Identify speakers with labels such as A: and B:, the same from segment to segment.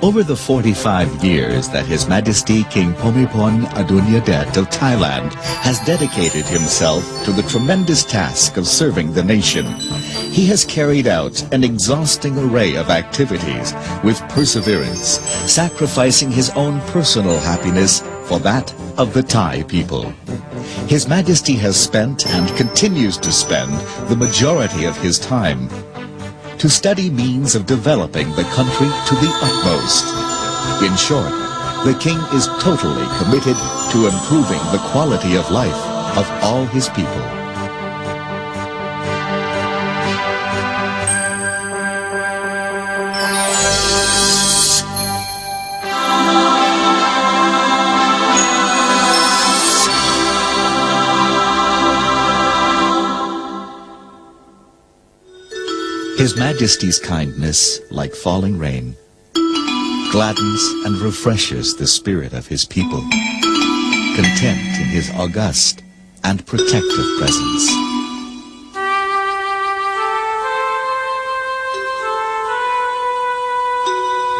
A: Over the 45 years that His Majesty King Bhumibol Adulyadej of Thailand has dedicated himself to the tremendous task of serving the nation, he has carried out an exhausting array of activities with perseverance, sacrificing his own personal happiness for that of the Thai people. His Majesty has spent and continues to spend the majority of his time to study means of developing the country to the utmost. In short, the King is totally committed to improving the quality of life of all his people. His Majesty's kindness, like falling rain, gladdens and refreshes the spirit of his people, content in his august and protective presence.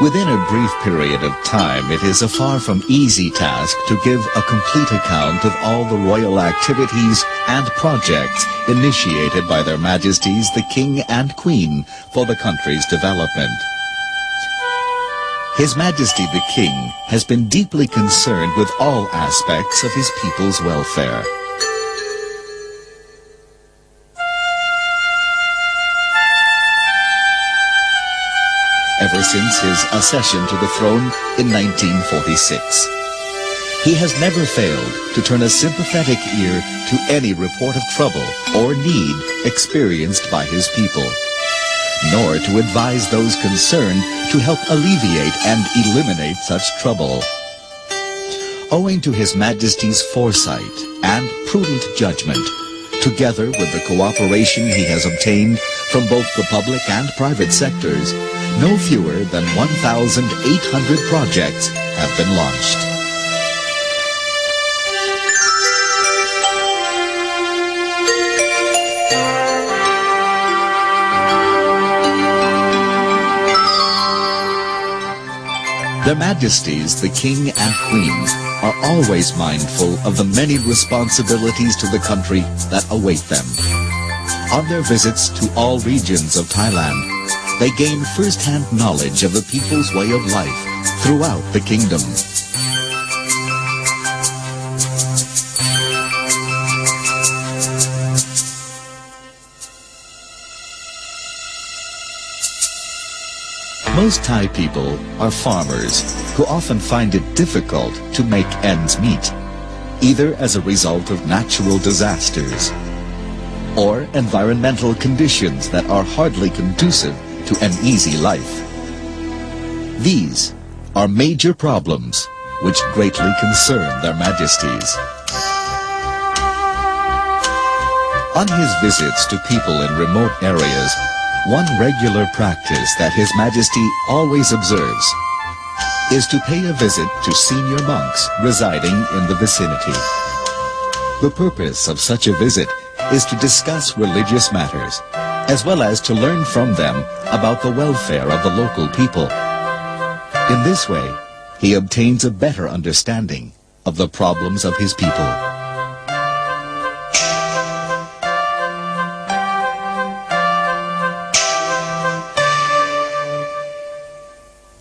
A: Within a brief period of time, it is a far from easy task to give a complete account of all the royal activities and projects initiated by their Majesties the King and Queen for the country's development. His Majesty the King has been deeply concerned with all aspects of his people's welfare. Ever since his accession to the throne in 1946. He has never failed to turn a sympathetic ear to any report of trouble or need experienced by his people, nor to advise those concerned to help alleviate and eliminate such trouble. Owing to His Majesty's foresight and prudent judgment, together with the cooperation he has obtained from both the public and private sectors, no fewer than 1,800 projects have been launched. Their Majesties, the King and Queens, are always mindful of the many responsibilities to the country that await them. On their visits to all regions of Thailand, they gain first-hand knowledge of the people's way of life throughout the kingdom. Most Thai people are farmers who often find it difficult to make ends meet, either as a result of natural disasters or environmental conditions that are hardly conducive to an easy life. These are major problems which greatly concern their Majesties. On his visits to people in remote areas, one regular practice that His Majesty always observes is to pay a visit to senior monks residing in the vicinity. The purpose of such a visit is to discuss religious matters, as well as to learn from them about the welfare of the local people. In this way, he obtains a better understanding of the problems of his people.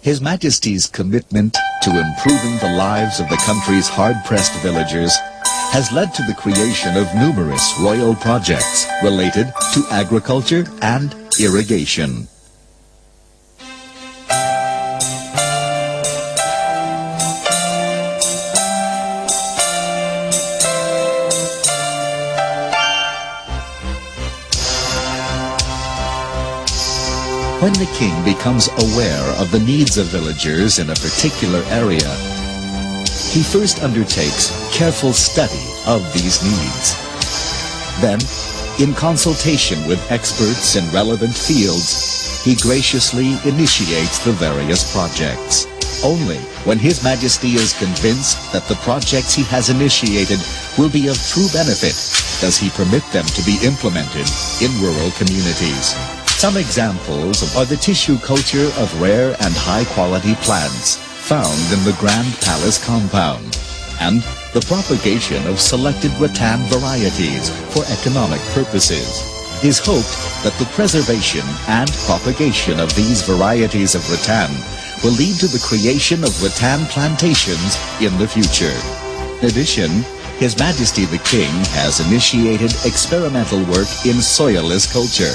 A: His Majesty's commitment to improving the lives of the country's hard-pressed villagers has led to the creation of numerous royal projects related to agriculture and irrigation. When the king becomes aware of the needs of villagers in a particular area, he first undertakes careful study of these needs. Then, in consultation with experts in relevant fields, he graciously initiates the various projects. Only when His Majesty is convinced that the projects he has initiated will be of true benefit does he permit them to be implemented in rural communities. Some examples are the tissue culture of rare and high-quality plants found in the Grand Palace compound, and the propagation of selected rattan varieties for economic purposes. It is hoped that the preservation and propagation of these varieties of rattan will lead to the creation of rattan plantations in the future. In addition, His Majesty the King has initiated experimental work in soilless culture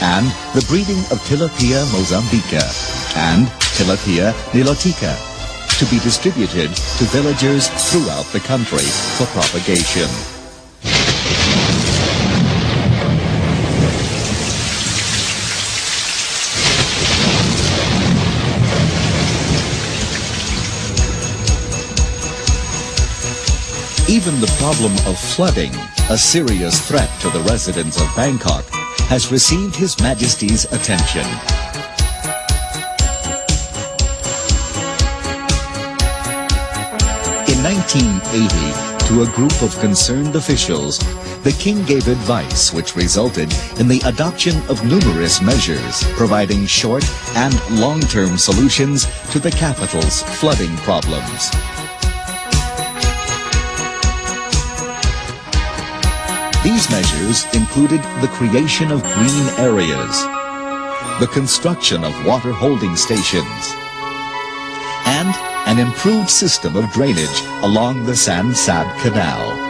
A: and the breeding of Tilapia mozambica and Tilapia nilotica to be distributed to villagers throughout the country for propagation. Even the problem of flooding, a serious threat to the residents of Bangkok, has received His Majesty's attention. In 1980, to a group of concerned officials, the King gave advice which resulted in the adoption of numerous measures providing short and long-term solutions to the capital's flooding problems. These measures included the creation of green areas, the construction of water holding stations, and an improved system of drainage along the San Sad Canal.